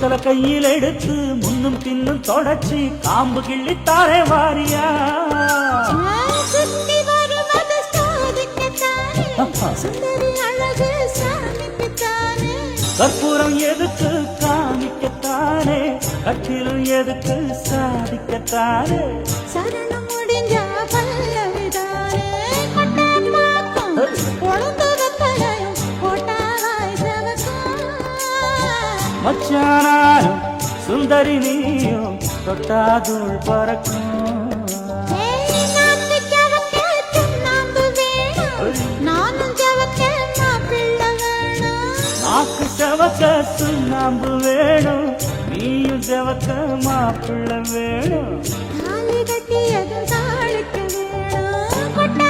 வெத்தல கையில் எடுத்து முன்னும் பின்னும் தொடச்சி காம்பு கிள்ளித்தாரே வாரியா சுத்தி வருவது சாதிக்கத்தானே சுந்தரி அழகு சாமிக்குத்தானே கற்பூரம் எதுக்கு காமிக்கத்தானே கட்டிலும் எதுக்கு சாதிக்கத்தானே சரணம் முடிஞ்சா பல்லவிதானே கொட்டாப்பாக்கும் பொழுந்ததத்தையும் கொட்டாவாய் செவக்கும் மச்சானாரும் சுந்தரி நீயும் தொட்டாதுள் பறக்கும் நாக்கு செவக்க சுண்ணாம்பு வேணும் நீயும் செவக்க மாப்பிள்ள வேணும் தாலி கட்டியதும் தாளிக்க